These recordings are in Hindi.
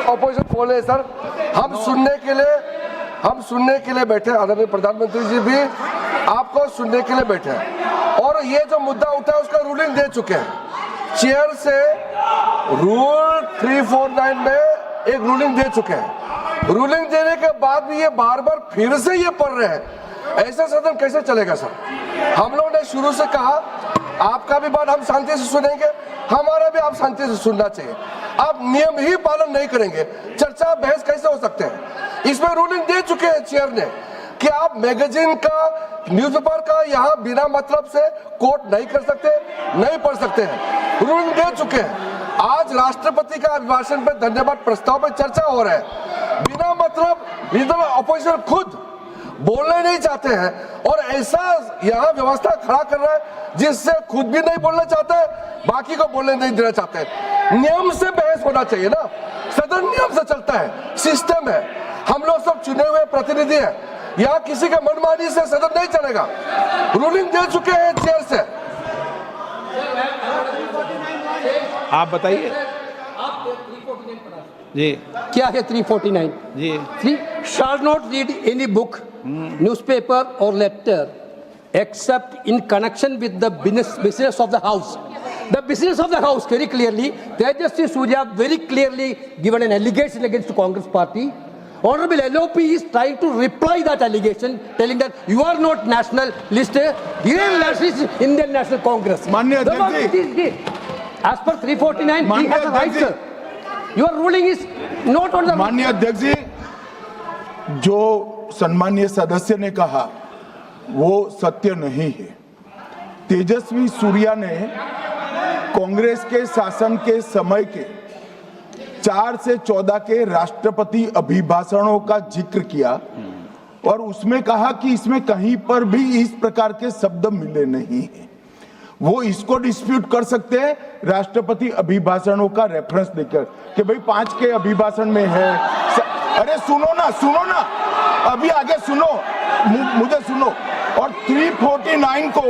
ऑपोजिशन बोले सर, हम सुनने के लिए बैठे, आदरणीय प्रधानमंत्री जी भी आपको सुनने के लिए बैठे हैं और ये जो मुद्दा उठा है उसका रूलिंग दे चुके हैं। चेयर से रूल 349 में एक रूलिंग दे चुके हैं। रूलिंग देने के बाद भी ये बार बार फिर से ये पढ़ रहे हैं, ऐसा सदन कैसे चलेगा सर? हम लोगों ने शुरू से कहा आपका भी बात हम शांति से सुनेंगे, हमारा भी आप शांति से सुनना चाहिए। आप नियम ही पालन नहीं करेंगे, चर्चा बहस कैसे हो सकते हैं? इसमें रूलिंग दे चुके हैं चेयर ने कि आप मैगजीन का, न्यूज़पेपर का यहाँ बिना मतलब से कोट नहीं कर सकते, नहीं पढ़ सकते हैं। रूलिंग दे चुके हैं। आज राष्ट्रपति का अभिभाषण पर धन्यवाद प्रस्ताव पर चर्चा हो रहा है, बिना मतलब विरोधी ऑपोजिशन खुद बोलने नहीं चाहते हैं और ऐसा यहाँ व्यवस्था खड़ा कर रहा है जिससे खुद भी नहीं बोलना चाहते, बाकी को बोलने नहीं देना चाहते। नियम से बहस होना चाहिए ना, सदन नियम से चलता है, सिस्टम है, हम लोग सब चुने हुए प्रतिनिधि हैं, यहाँ किसी का मनमानी से सदन नहीं चलेगा। रूलिंग दे चुके हैं चेयर से। आप बताइए जी, क्या है 349 जी? 3 shall not read any book, newspaper or letter except in connection with the business of the house. The business of the house, very clearly, Tejasvi Surya very clearly given an allegation against the Congress party. Honorable LOP is trying to reply that allegation, telling that you are not national list, Indian nationalist, Indian National Congress. माननीय अध्यक्ष जी, as per 349, he has a right, sir. Your ruling is not on the. माननीय अध्यक्ष जी, जो सम्मानीय सदस्य ने कहा वो सत्य नहीं है। तेजस्वी सूर्या ने कांग्रेस के शासन के समय के 4 से 14 के राष्ट्रपति अभिभाषणों का जिक्र किया और उसमें कहा कि इसमें कहीं पर भी इस प्रकार के शब्द मिले नहीं हैं। वो इसको डिस्प्यूट कर सकते हैं राष्ट्रपति अभिभाषणों का रेफरेंस देकर कि भाई 5 के अभिभाषण में है। अरे सुनो ना, अभी आगे सुनो, मुझे सुनो। और 349 को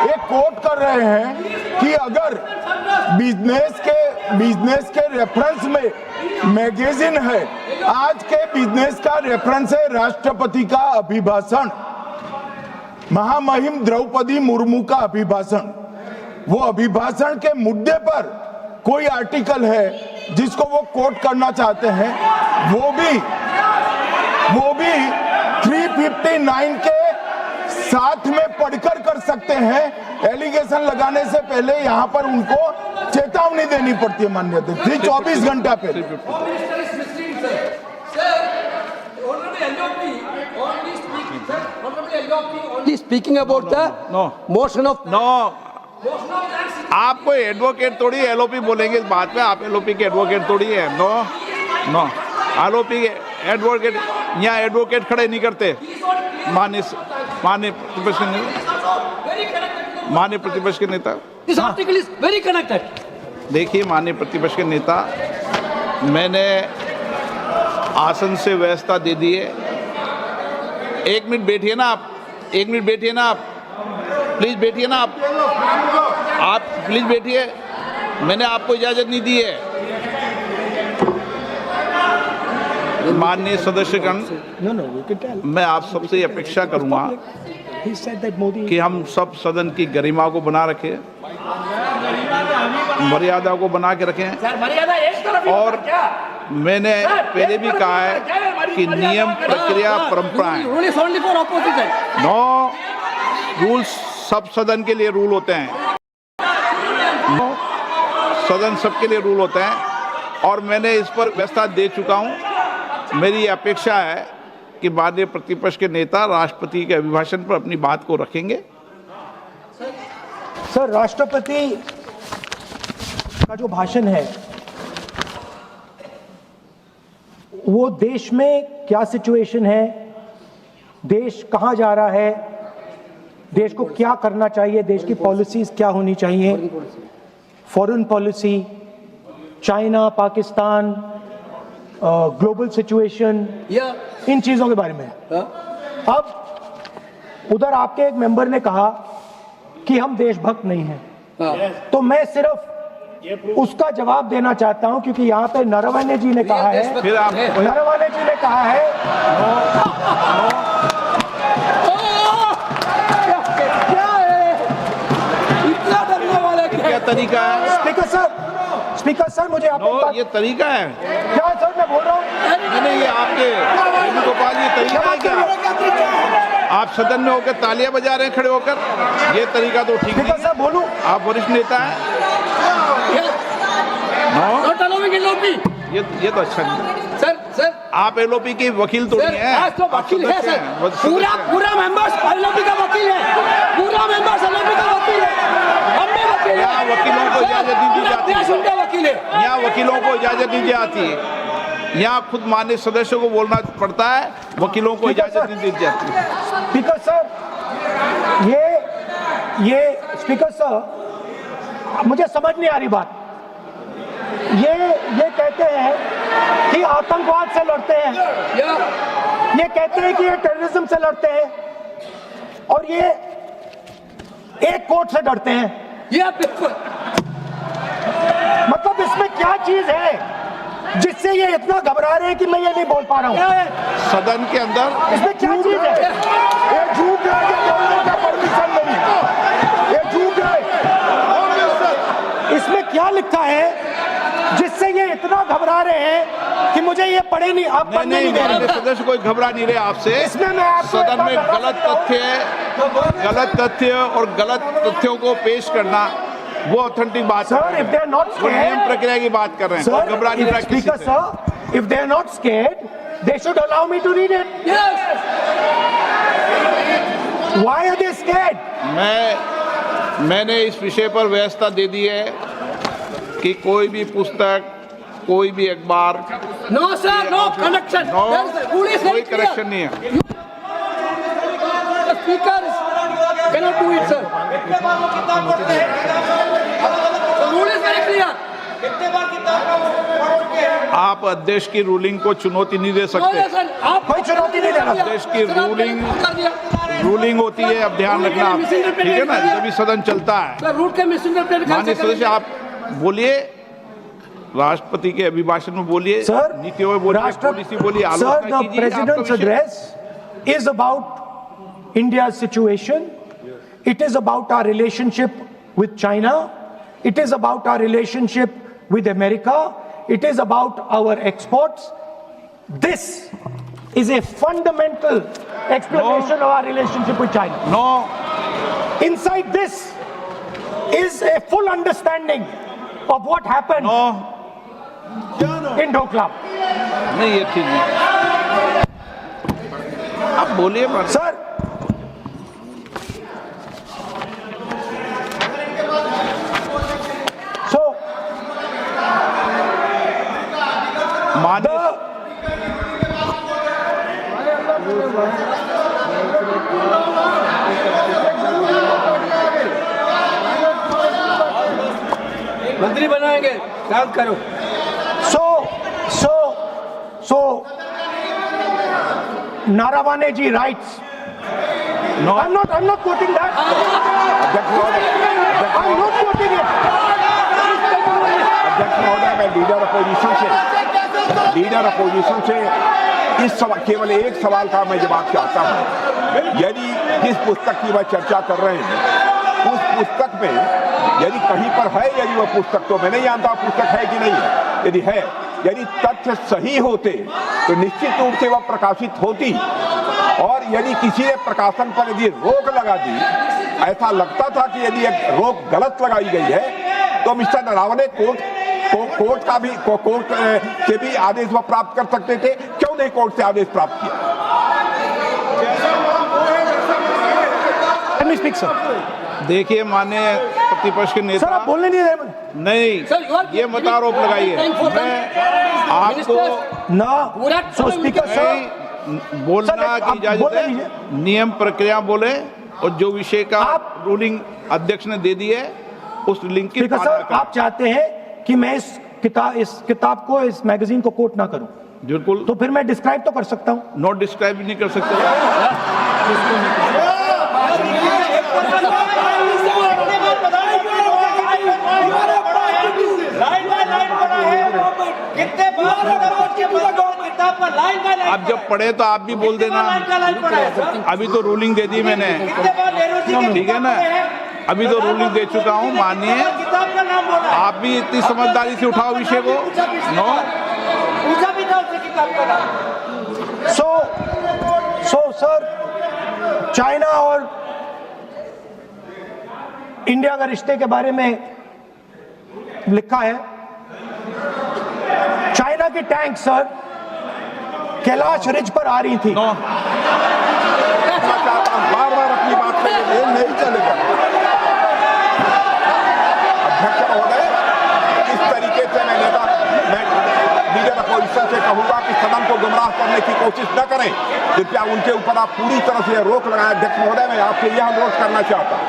एक कोट कर रहे हैं कि अगर बिजनेस के रेफरेंस में मैगजीन है, आज के बिजनेस का रेफरेंस है राष्ट्रपति का अभिभाषण, महामहिम द्रौपदी मुर्मू का अभिभाषण। वो अभिभाषण के मुद्दे पर कोई आर्टिकल है जिसको वो कोट करना चाहते हैं, वो भी 359 के साथ में पढ़कर कर सकते हैं। एलिगेशन लगाने से पहले यहाँ पर उनको चेतावनी देनी पड़ती है माननीय अध्यक्ष, 24 घंटा पहले। Speaking about the motion of आप कोई एडवोकेट थोड़ी एलओपी बोलेंगे इस बात पे, आप एलओपी के एडवोकेट थोड़ी है। नो एलओपी के एडवोकेट, यहाँ एडवोकेट खड़े नहीं करते। माननीय प्रतिपक्ष के नेता, this article is very connected. देखिए माननीय प्रतिपक्ष के नेता, मैंने आसन से व्यवस्था दे दी है। 1 मिनट बैठिए ना आप, 1 मिनट बैठिए ना आप, प्लीज बैठिए ना आप प्लीज बैठिए। मैंने आपको इजाजत नहीं दी है। माननीय सदस्यगण, मैं आप सबसे अपेक्षा करूंगा कि हम सब सदन की गरिमा को बना रखें, मर्यादा को बना के रखें। और मैंने पहले भी कहा है कि नियम, प्रक्रिया, परंपराएं, रूल्स सब सदन के लिए रूल होते हैं, सदन सबके लिए रूल होते हैं और मैंने इस पर व्यवस्था दे चुका हूं। मेरी अपेक्षा है कि माननीय प्रतिपक्ष के नेता राष्ट्रपति के अभिभाषण पर अपनी बात को रखेंगे। सर, राष्ट्रपति का जो भाषण है वो देश में क्या सिचुएशन है, देश कहां जा रहा है, देश को क्या करना चाहिए, देश की पॉलिसीज क्या होनी चाहिए, foreign policy, China, Pakistan, global situation, इन चीजों के बारे में। अब उधर आपके एक मेंबर ने कहा कि हम देशभक्त नहीं हैं। तो मैं सिर्फ उसका जवाब देना चाहता हूं, क्योंकि यहाँ पे नरवणे जी ने कहा है, फिर आप नरवणे जी ने कहा है क्या है इतना डरने वाला क्या तरीका है? स्पीकर सर मुझे आप एक बात- ये तरीका है? क्या सर मैं बोल रहा हूँ, नहीं, ये आपके वेणुगोपाल, ये तरीका है क्या? आप सदन में होकर तालियां बजा रहे हैं खड़े होकर, ये तरीका तो ठीक स्पीकर नहीं है। साहब बोलूं, आप वरिष्ठ नेता हैं। Not allowing LOP. ये तो अच्छा नहीं है। सर आप एलओपी के वकील तो नहीं है, आज तो आप वकील है सदस्य सर, हैं, सदस्य हैं। पूरा मेंबर्स एलओपी का वकील है, पूरा मेंबर्स एलओपी का वकील है, हम भी वकील हैं। यहाँ वकीलों को इजाजत नहीं दी पूरा जाती देश उनका वकील है। यहाँ वकीलों को इजाजत दी जाती है। यहाँ खुद माननीय सदस्यों को बोलना पड़ता है, वकीलों को इजाजत नहीं दी जाती है। स्पीकर साहब ये स्पीकर साहब मुझे समझ नहीं आ रही बात। ये कहते हैं कि आतंकवाद से लड़ते हैं, ये कहते हैं कि ये टेररिज्म से लड़ते हैं, और ये एक कोर्ट से डरते हैं। ये बिल्कुल मतलब इसमें क्या चीज है जिससे ये इतना घबरा रहे हैं कि मैं ये नहीं बोल पा रहा हूँ? सदन के अंदर इसमें क्या चीज है? ये झूठ है, ये बोलने का परमिशन नहीं है, ये झूठ है। इसमें क्या लिखा है जिससे ये इतना घबरा रहे हैं कि मुझे ये पढ़े नहीं, आप पढ़ने नहीं दे माननीय रहे? सदस्य कोई घबरा नहीं रहे आपसे। इसमें मैं आपको एक सदन में बात बता गलत सकता हूं। तथ्य और गलत तथ्यों को पेश करना वो ऑथेंटिक बात Sir, कर रहे if they are हैं। not वो नियम scared, प्रक्रिया की बात कर रहे हैं, और घबरा नहीं रहा किसी Speaker से। sir, if they are not scared, they should allow me to read it. Why are they scared? मैंने इस विषय पर व्यवस्था दे दी है कि कोई भी पुस्तक, कोई भी अखबार, नो सर, नो कनेक्शन, कोई करेक्शन नहीं है। Speaker cannot do it, sir. The rule is very clear. आप अध्यक्ष की रूलिंग को चुनौती नहीं दे No, सकते। yes, sir. आप कोई चुनौती नहीं देगा। देश की सर, आपने रूलिंग कर दिया। रूलिंग होती है, अब ध्यान रखना आप, ठीक है ना, जब भी सदन चलता है। सर, रूट के मिसइंटरप्रेट माननीय सदस्य आप बोलिए, राष्ट्रपति के अभिभाषण में बोलिए, Sir, नीतियों में बोलिए, पॉलिसी बोलिए, Sir, आलोचना the कीजिए। President's आपका विषय- address is about India's situation. It is about our relationship with China. It is about our relationship with America. It is about our exports. This is a fundamental explanation of our relationship with China. No, Inside this is a full understanding of what happened no, in Doklam. नहीं, ये ठीक नहीं। आप बोलिए पर Sir, so माननीय मंत्री बनाएंगे, शांत करो। So, Naravane ji writes. No, I'm not quoting that. I'm not quoting it. अध्यक्ष महोदय, मैं लीडर अपोजिशन से इस सवाल, केवल एक सवाल का मैं जवाब चाहता हूँ। यदि जिस पुस्तक की वह चर्चा कर रहे हैं, उस पुस्तक में यदि कहीं पर है, यदि वह पुस्तक, तो मैं नहीं जानता पुस्तक है कि नहीं है, यदि है, यदि तथ्य सही होते तो निश्चित रूप से वह प्रकाशित होती, और यदि किसी ने प्रकाशन पर यदि रोक लगा दी, ऐसा लगता था कि यदि एक रोक गलत लगाई गई है, तो मिस्टर नरावने कोर्ट से भी आदेश वह प्राप्त कर सकते थे। क्यों नहीं कोर्ट से आदेश प्राप्त किया? Let me speak, sir. देखिए माननीय प्रतिपक्ष के Sir, नेता, आप बोलने नहीं दे रहे। नहीं, Sir, you are ये मत आरोप लगाइए। मैं आपको No. So, Speaker, sir. नहीं, बोलना Sir, की आप इजाजत बोलने है, दीजिए। नियम प्रक्रिया बोले, और जो विषय का आप- रूलिंग अध्यक्ष ने दे दी है, उस लिंक की स्पीकर पालना सर, करें। आप चाहते हैं कि मैं इस किताब को, इस मैगजीन को कोट ना करूं, बिल्कुल, तो फिर मैं डिस्क्राइब तो कर सकता हूं। नोट डिस्क्राइब भी नहीं कर सकते। कितने बार किताब पर लाइन बाय लाइन अब जब पढ़े तो आप भी बोल देना। लाइन का लाइन पढ़ा है सर। अभी तो रूलिंग दे दी मैंने, कितने बार नेहरू जी की ठीक है ना, अभी तो रूलिंग दे चुका हूँ, मानिए। किताब का नाम बोला है। आप भी इतनी समझदारी से उठाओ विषय को। नो, पूछा भी था उससे किताब का नाम। सो सर, चाइना और इंडिया का रिश्ते के बारे में लिखा है, चाइना की टैंक सर कैलाश रिज पर आ रही थी। नो, बार बार अपनी बात पे ये नहीं चलेगा। अध्यक्ष महोदय, इस तरीके से मैं लीडर अपोजिशन से कहूंगा कि सदन को गुमराह करने की कोशिश न करें। कृपया उनके ऊपर आप पूरी तरह से रोक लगाएं। अध्यक्ष महोदय, मैं आपसे यह अनुरोध करना चाहता हूं।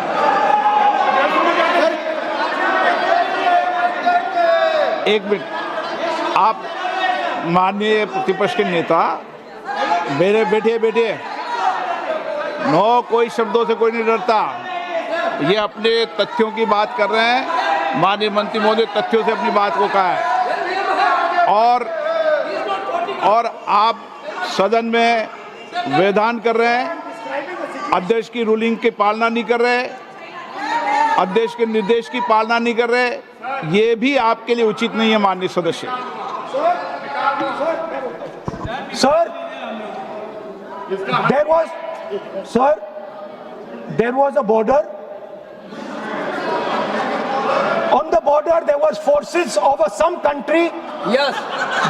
एक मिनट, आप माननीय प्रतिपक्ष के नेता मेरे बैठे नो, कोई शब्दों से कोई नहीं डरता। ये अपने तथ्यों की बात कर रहे हैं। माननीय मंत्री महोदय तथ्यों से अपनी बात को कहा है, और आप सदन में विधान कर रहे हैं, अध्यक्ष की रूलिंग की पालना नहीं कर रहे, अध्यक्ष के निर्देश की पालना नहीं कर रहे। ये भी आपके लिए उचित नहीं है माननीय सदस्य। Sir, there was a border. On the border, there was forces of some country Yes.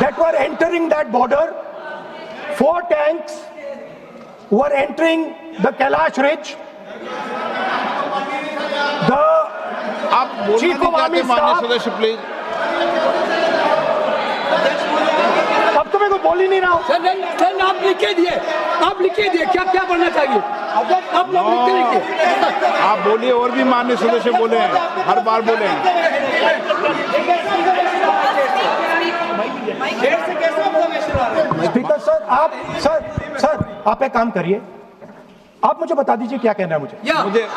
that were entering that border. 4 tanks were entering the Kailash Ridge. The आप बोलना Chief नहीं of Army चाहते माननीय Staff- सदस्य, प्लीज। अब तो मैं कोई बोल ही नहीं रहा हूं। सर आप लिख के दिए, आप लिख के दिए, क्या क्या पढ़ना चाहिए आप लोग लिखते। आप बोलिए, और भी माननीय सदस्य बोले हैं, हर बार बोले हैं। स्पीकर सर, आप एक काम करिए, आप मुझे बता दीजिए क्या कहना है मुझे। या मुझे